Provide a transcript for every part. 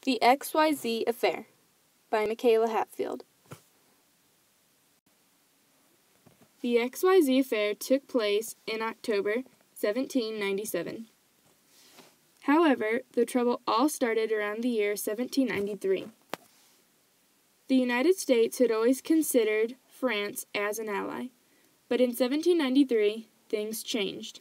The XYZ Affair by Michaela Hatfield. The XYZ Affair took place in October 1797. However, the trouble all started around the year 1793. The United States had always considered France as an ally, but in 1793, things changed.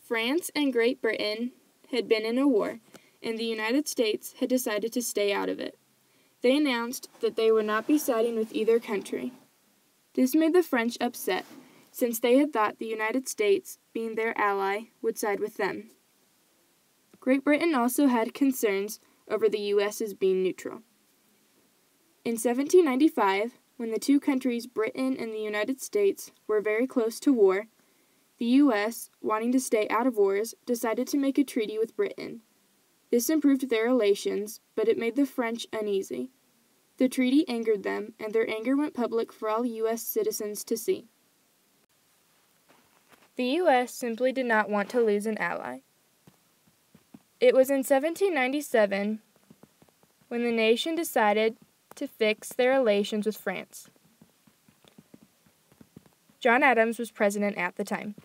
France and Great Britain had been in a war, and the United States had decided to stay out of it. They announced that they would not be siding with either country. This made the French upset, since they had thought the United States, being their ally, would side with them. Great Britain also had concerns over the U.S.'s being neutral. In 1795, when the two countries, Britain and the United States, were very close to war, the U.S., wanting to stay out of wars, decided to make a treaty with Britain. This improved their relations, but it made the French uneasy. The treaty angered them, and their anger went public for all U.S. citizens to see. The U.S. simply did not want to lose an ally. It was in 1797 when the nation decided to fix their relations with France. John Adams was president at the time.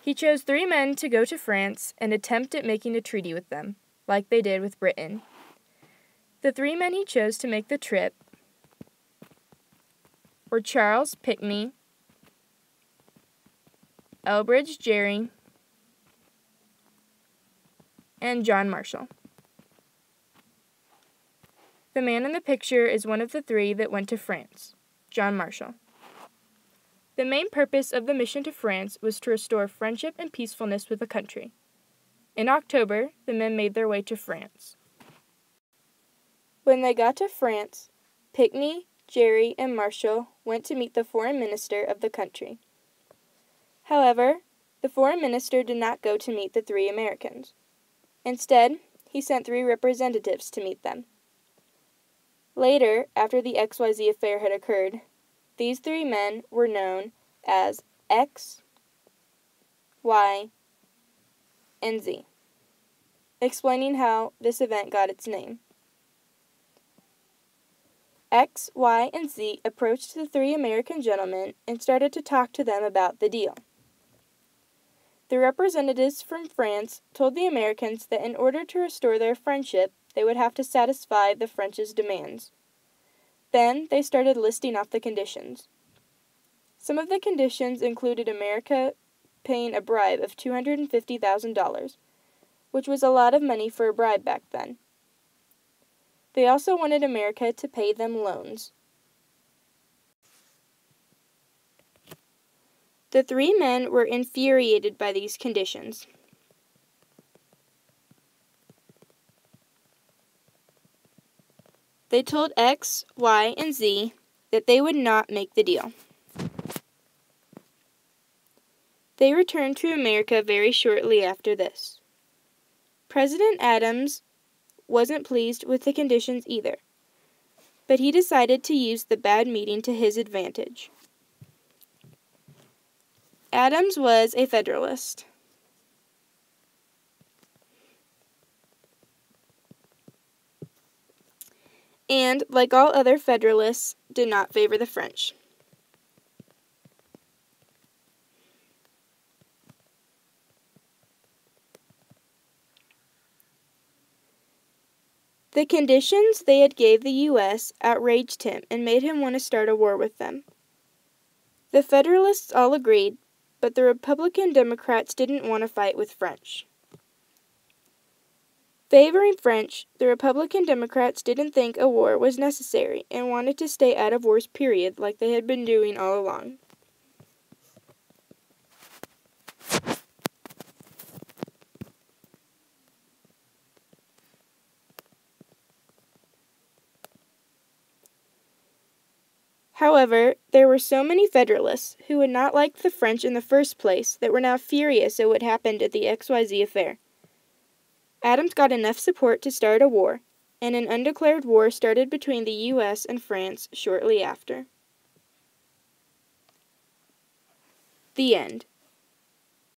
He chose 3 men to go to France and attempt at making a treaty with them, like they did with Britain. The 3 men he chose to make the trip were Charles Pinckney, Elbridge Gerry, and John Marshall. The man in the picture is one of the 3 that went to France, John Marshall. The main purpose of the mission to France was to restore friendship and peacefulness with the country. In October, the men made their way to France. When they got to France, Pinckney, Gerry, and Marshall went to meet the foreign minister of the country. However, the foreign minister did not go to meet the 3 Americans. Instead, he sent 3 representatives to meet them. Later, after the XYZ affair had occurred, these 3 men were known as X, Y, and Z, explaining how this event got its name. X, Y, and Z approached the 3 American gentlemen and started to talk to them about the deal. The representatives from France told the Americans that in order to restore their friendship, they would have to satisfy the French's demands. Then they started listing off the conditions. Some of the conditions included America paying a bribe of $250,000, which was a lot of money for a bribe back then. They also wanted America to pay them loans. The 3 men were infuriated by these conditions. They told X, Y, and Z that they would not make the deal. They returned to America very shortly after this. President Adams wasn't pleased with the conditions either, but he decided to use the bad meeting to his advantage. Adams was a Federalist. And, like all other Federalists, did not favor the French. The conditions they had gave the U.S. outraged him and made him want to start a war with them. The Federalists all agreed, but the Republican Democrats didn't want to fight with French. Favoring French, the Republican Democrats didn't think a war was necessary and wanted to stay out of wars, period, like they had been doing all along. However, there were so many Federalists who had not liked the French in the first place that were now furious at what happened at the XYZ affair. Adams got enough support to start a war, and an undeclared war started between the U.S. and France shortly after. The end.